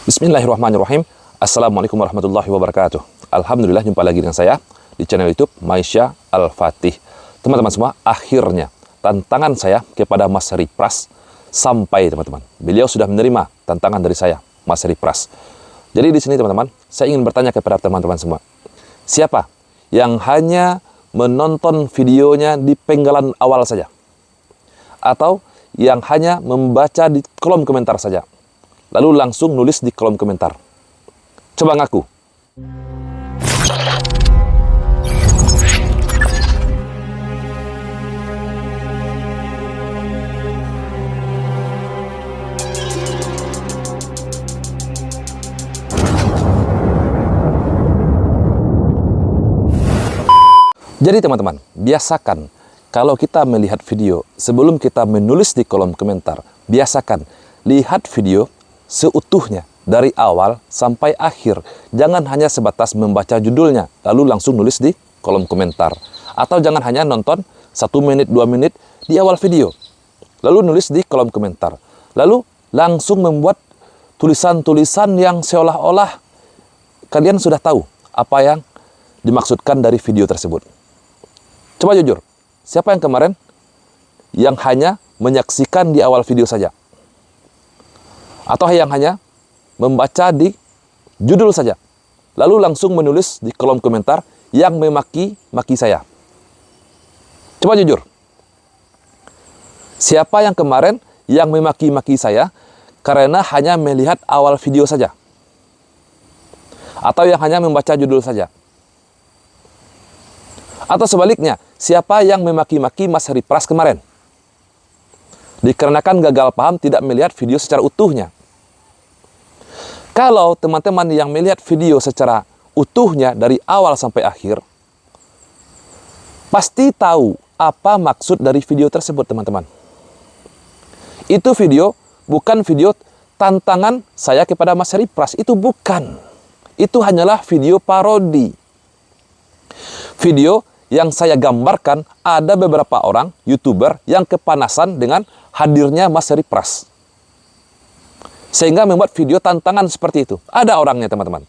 Bismillahirrahmanirrahim. Assalamualaikum warahmatullahi wabarakatuh. Alhamdulillah, jumpa lagi dengan saya di channel YouTube Maisha Al-Fatih. Teman-teman semua, akhirnya tantangan saya kepada Mas Ripras sampai, teman-teman. Beliau sudah menerima tantangan dari saya, Mas Ripras. Jadi di sini, teman-teman, saya ingin bertanya kepada teman-teman semua. Siapa yang hanya menonton videonya di penggalan awal saja? Atau yang hanya membaca di kolom komentar saja, lalu langsung nulis di kolom komentar? Coba ngaku. Jadi teman-teman, biasakan kalau kita melihat video, sebelum kita menulis di kolom komentar, biasakan lihat video seutuhnya dari awal sampai akhir. Jangan hanya sebatas membaca judulnya lalu langsung nulis di kolom komentar. Atau jangan hanya nonton 1 menit, 2 menit di awal video lalu nulis di kolom komentar, lalu langsung membuat tulisan-tulisan yang seolah-olah kalian sudah tahu apa yang dimaksudkan dari video tersebut. Coba jujur, siapa yang kemarin yang hanya menyaksikan di awal video saja? Atau yang hanya membaca di judul saja, lalu langsung menulis di kolom komentar yang memaki-maki saya? Coba jujur, siapa yang kemarin yang memaki-maki saya karena hanya melihat awal video saja? Atau yang hanya membaca judul saja? Atau sebaliknya, siapa yang memaki-maki Mas Ripras kemarin dikarenakan gagal paham, tidak melihat video secara utuhnya? Kalau teman-teman yang melihat video secara utuhnya dari awal sampai akhir, pasti tahu apa maksud dari video tersebut, teman-teman. Itu video bukan video tantangan saya kepada Mas Ripras, itu bukan. Itu hanyalah video parodi. Video yang saya gambarkan, ada beberapa orang YouTuber yang kepanasan dengan hadirnya Mas Ripras, sehingga membuat video tantangan seperti itu. Ada orangnya, teman-teman.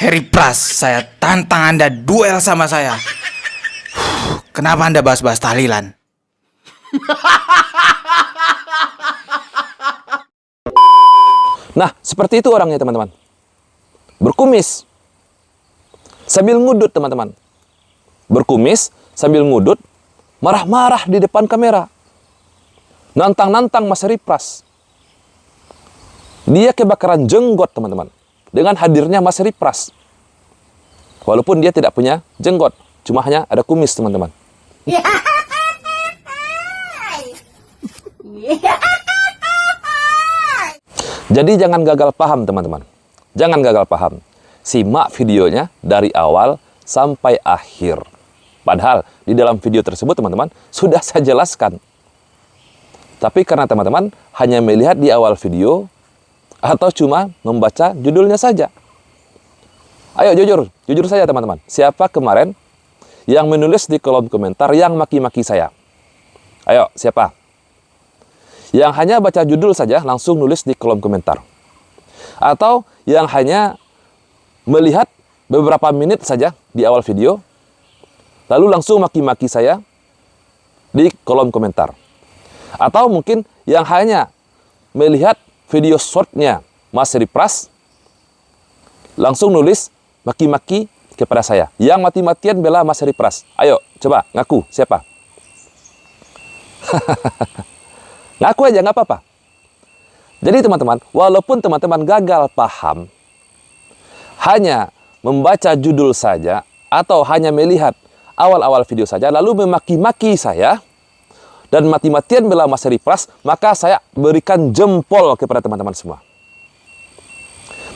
Ripras, saya tantang Anda duel sama saya. Kenapa Anda bahas-bahas tahlilan? Nah, seperti itu orangnya, teman-teman. Berkumis sambil ngudut, teman-teman. Berkumis sambil ngudut, marah-marah di depan kamera, nantang-nantang Mas Ripras. Dia kebakaran jenggot, teman-teman, dengan hadirnya Mas Ripras. Walaupun dia tidak punya jenggot, cuma hanya ada kumis, teman-teman. Jadi jangan gagal paham, teman-teman. Jangan gagal paham. Simak videonya dari awal sampai akhir. Padahal di dalam video tersebut, teman-teman, sudah saya jelaskan. Tapi karena teman-teman hanya melihat di awal video atau cuma membaca judulnya saja. Ayo jujur saja, teman-teman. Siapa kemarin yang menulis di kolom komentar yang maki-maki saya? Ayo, siapa? Yang hanya baca judul saja langsung nulis di kolom komentar. Atau yang hanya melihat beberapa menit saja di awal video lalu langsung maki-maki saya di kolom komentar. Atau mungkin yang hanya melihat video shortnya Mas Ripras langsung nulis maki-maki kepada saya, yang mati-matian bela Mas Ripras. Ayo, coba ngaku, siapa? Ngaku aja, nggak apa-apa. Jadi teman-teman, walaupun teman-teman gagal paham, hanya membaca judul saja atau hanya melihat awal-awal video saja, lalu memaki-maki saya dan mati-matian bela Mas Ripras, maka saya berikan jempol kepada teman-teman semua.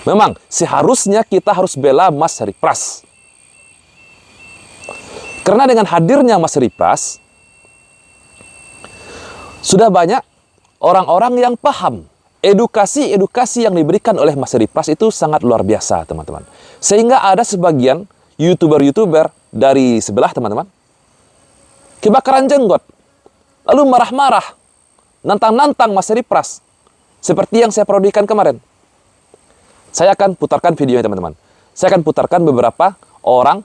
Memang seharusnya kita harus bela Mas Ripras. Karena dengan hadirnya Mas Ripras, sudah banyak orang-orang yang paham. Edukasi yang diberikan oleh Mas Ripras itu sangat luar biasa, teman-teman. Sehingga ada sebagian YouTuber dari sebelah, teman-teman, kebakaran jenggot, lalu marah-marah nantang-nantang Mas Heri Pras. Seperti yang saya parodikan kemarin. Saya akan putarkan videonya teman-teman. Saya akan putarkan beberapa orang,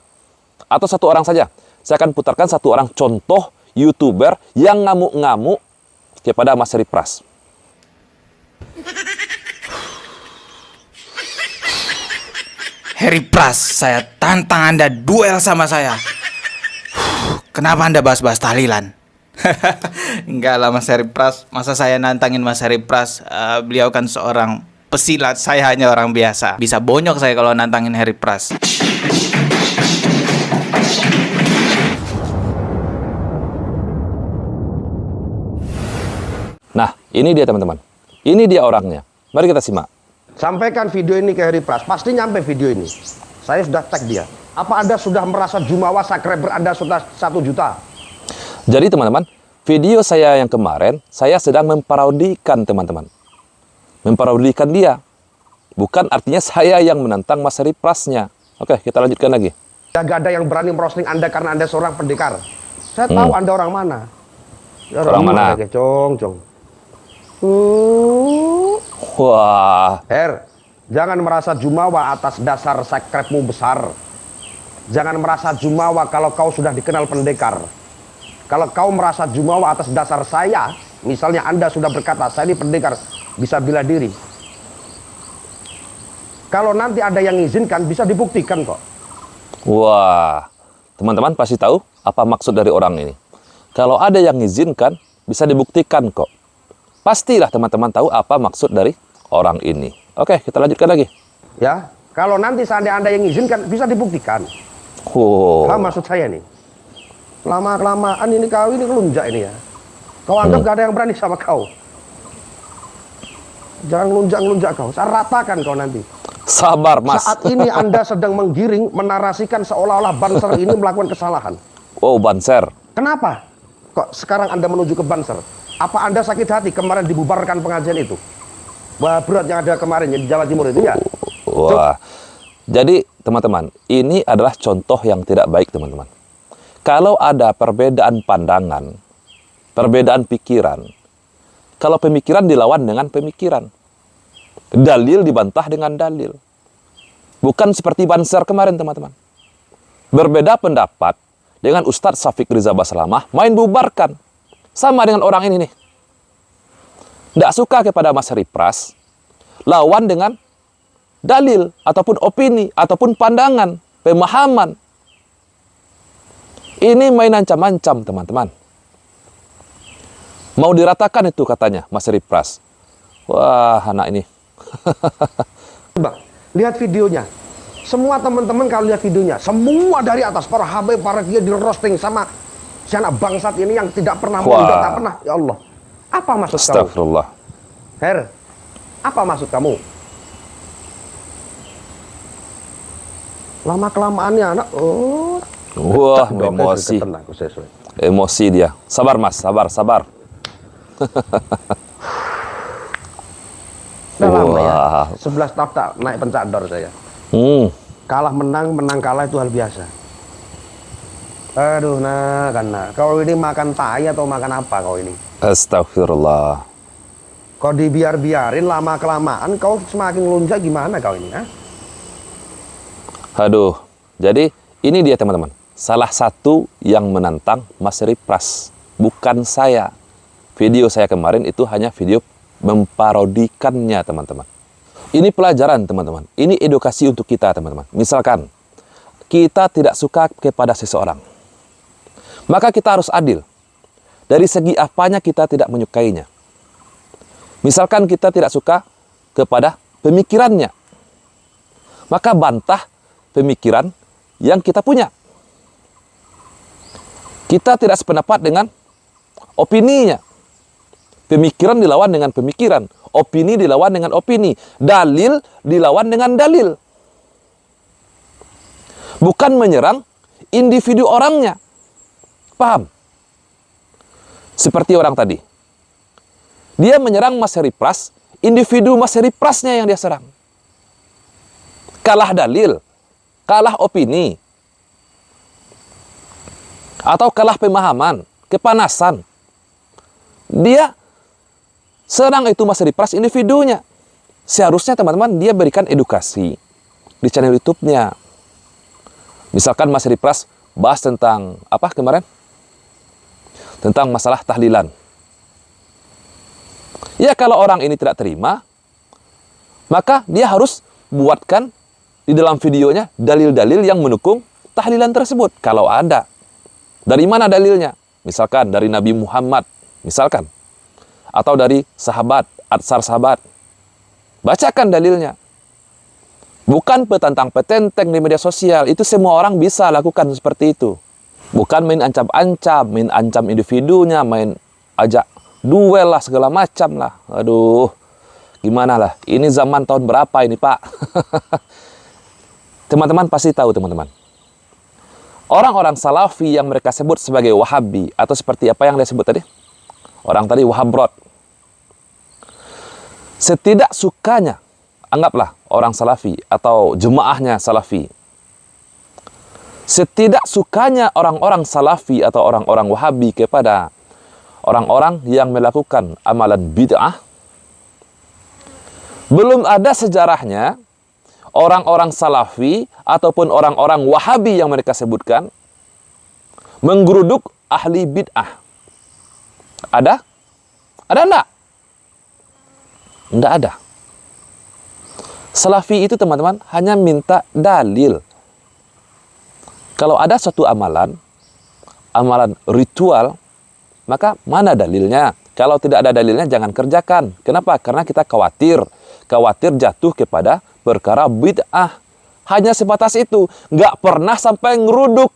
atau satu orang saja. Saya akan putarkan satu orang contoh YouTuber yang ngamuk-ngamuk kepada Mas Heri Pras. Heri Pras, saya tantang Anda duel sama saya. Kenapa Anda bahas-bahas tahlilan? Enggak lah Mas Heri Pras, masa saya nantangin Mas Heri Pras? Beliau kan seorang pesilat, saya hanya orang biasa. Bisa bonyok saya kalau nantangin Heri Pras. Nah, ini dia teman-teman. Ini dia orangnya. Mari kita simak. Sampaikan video ini ke Heri Pras, pasti nyampe video ini. Saya sudah tag dia. Apa Anda sudah merasa jumawa subscriber Anda sudah 1 juta? Jadi teman-teman, video saya yang kemarin, saya sedang memparodikan teman-teman. Memparodikan dia. Bukan artinya saya yang menantang Mas Heri Prasnya. Oke, kita lanjutkan lagi. Gak ada yang berani merosting Anda karena Anda seorang pendekar. Saya tahu Anda orang mana. Ya, Orang mana? Cong. Wah, Jangan merasa jumawa atas dasar subscribe-mu besar. Jangan merasa jumawa kalau kau sudah dikenal pendekar. Kalau kau merasa jumawa atas dasar saya, misalnya Anda sudah berkata, saya ini pendekar, bisa bela diri. Kalau nanti ada yang izinkan, bisa dibuktikan kok. wah. Teman-teman pasti tahu apa maksud dari orang ini. Kalau ada yang izinkan, bisa dibuktikan kok. Pastilah teman-teman tahu apa maksud dari orang ini. Oke, kita lanjutkan lagi. Ya, kalau nanti seandainya Anda yang izinkan, bisa dibuktikan. Paham maksud saya nih? Lama-kelamaan ini kau ini ngelunjak ini ya. Kau anggap gak ada yang berani sama kau. Jangan ngelunjak-ngelunjak kau. Saya ratakan kau nanti. Sabar, Mas. Saat ini Anda sedang menggiring, menarasikan seolah-olah Banser ini melakukan kesalahan. Oh, Banser. Kenapa? Kok sekarang Anda menuju ke Banser? Apa Anda sakit hati kemarin dibubarkan pengajian itu? Wah, berat yang ada kemarin di Jawa Timur itu ya? Wah. Jadi, teman-teman, ini adalah contoh yang tidak baik, teman-teman. Kalau ada perbedaan pandangan, perbedaan pikiran, kalau pemikiran dilawan dengan pemikiran, dalil dibantah dengan dalil. Bukan seperti Banser kemarin, teman-teman. Berbeda pendapat dengan Ustadz Syafiq Riza Baslamah, main bubarkan. Sama dengan orang ini nih. Tidak suka kepada Mas Heri Pras, lawan dengan dalil, ataupun opini, ataupun pandangan, pemahaman. Ini main ancam-ancam, teman-teman. Mau diratakan itu katanya, Mas Heri Pras. Wah, anak ini. Coba, lihat videonya. Semua teman-teman kalau lihat videonya, semua dari atas, para habaib, para kiai di roasting sama si anak bangsat ini yang tidak pernah mau, tidak tak pernah. Ya Allah, apa maksud kamu? Astagfirullah. Apa maksud kamu? Lama-kelamaannya anak, Wah, emosi. Emosi dia. Sabar, Mas. Sabar. Udah lama ya, 11 tahun tak naik pencador saya. Kalah menang kalah itu hal biasa. Aduh, kau ini makan tai atau makan apa kau ini? Astagfirullah. Kau dibiarin lama-kelamaan, kau semakin lunjak gimana kau ini? Aduh, jadi ini dia teman-teman. Salah satu yang menantang Mas Heri Pras. Bukan saya. Video saya kemarin itu hanya video memparodikannya, teman-teman. Ini pelajaran, teman-teman. Ini edukasi untuk kita, teman-teman. Misalkan, kita tidak suka kepada seseorang. Maka kita harus adil. Dari segi apanya kita tidak menyukainya. Misalkan kita tidak suka kepada pemikirannya. Maka bantah pemikiran yang kita punya. Kita tidak sependapat dengan opininya. Pemikiran dilawan dengan pemikiran. Opini dilawan dengan opini. Dalil dilawan dengan dalil. Bukan menyerang individu orangnya. Paham? Seperti orang tadi. Dia menyerang Mas Heri Pras, individu Mas Heri Prasnya yang dia serang. Kalah dalil, kalah opini, atau kalah pemahaman, kepanasan. Dia Senang itu Mas Heri Pras individunya. Seharusnya teman-teman dia berikan edukasi di channel YouTube-nya. Misalkan Mas Heri Pras bahas tentang apa kemarin? Tentang masalah tahlilan. Ya kalau orang ini tidak terima, maka dia harus buatkan di dalam videonya dalil-dalil yang mendukung tahlilan tersebut. Kalau ada. Dari mana dalilnya? Misalkan dari Nabi Muhammad. Misalkan. Atau dari sahabat, atsar sahabat. Bacakan dalilnya. Bukan petantang petenteng di media sosial. Itu semua orang bisa lakukan seperti itu. Bukan main ancam-ancam, main ancam individunya, main ajak duel lah, segala macam lah. Aduh, gimana lah. Ini zaman tahun berapa ini, Pak? Teman-teman pasti tahu, teman-teman. Orang-orang Salafi yang mereka sebut sebagai Wahabi, atau seperti apa yang dia sebut tadi? Orang tadi Wahabrot. Setidak sukanya, anggaplah orang Salafi atau jemaahnya Salafi. Setidak sukanya orang-orang Salafi atau orang-orang Wahabi kepada orang-orang yang melakukan amalan bid'ah, belum ada sejarahnya orang-orang Salafi ataupun orang-orang Wahabi yang mereka sebutkan menggeruduk ahli bid'ah. Ada? Ada enggak? Enggak ada. Salafi itu teman-teman hanya minta dalil. Kalau ada suatu amalan, amalan ritual, maka mana dalilnya? Kalau tidak ada dalilnya jangan kerjakan. Kenapa? Karena kita khawatir jatuh kepada perkara bid'ah. Hanya sebatas itu. Nggak pernah sampai ngeruduk.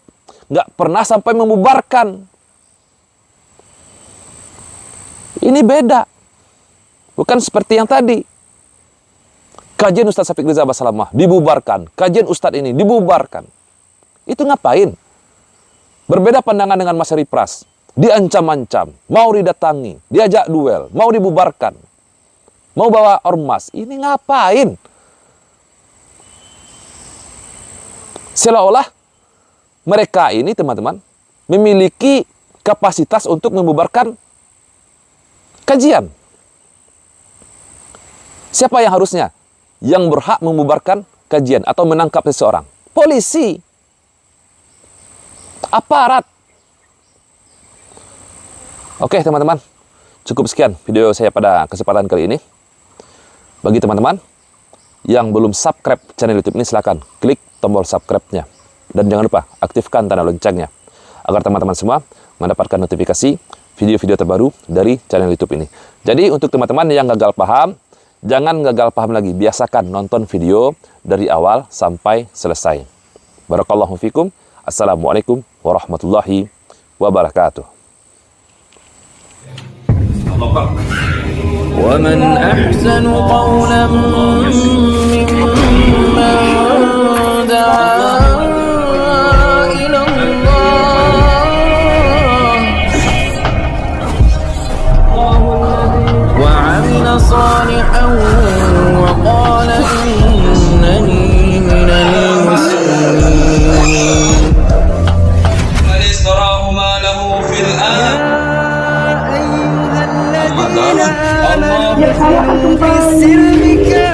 Nggak pernah sampai membubarkan. Ini beda. Bukan seperti yang tadi. Kajian Ustaz Syafiq Riza Basalamah dibubarkan. Kajian Ustadz ini dibubarkan. Itu ngapain? Berbeda pandangan dengan Mas Heri Pras. Diancam-ancam. Mau didatangi. Diajak duel. Mau dibubarkan. Mau bawa ormas. Ini ngapain? Seolah-olah mereka ini teman-teman memiliki kapasitas untuk membubarkan kajian. Siapa yang harusnya? Yang berhak membubarkan kajian atau menangkap seseorang? Polisi. Aparat. Oke teman-teman. Cukup sekian video saya pada kesempatan kali ini. Bagi teman-teman yang belum subscribe channel YouTube ini, silakan klik tombol subscribe-nya. Dan jangan lupa aktifkan tanda loncengnya. Agar teman-teman semua mendapatkan notifikasi video-video terbaru dari channel YouTube ini. Jadi untuk teman-teman yang gagal paham, jangan gagal paham lagi. Biasakan nonton video dari awal sampai selesai. Barakallahu fikum. Assalamualaikum warahmatullahi wabarakatuh. ومن أحسن قولا ممن دعا إلى الله وعمل صالحا وقال إنني من المسلمين من اشتراه ما له في الآخرة Ya saya akan kembali.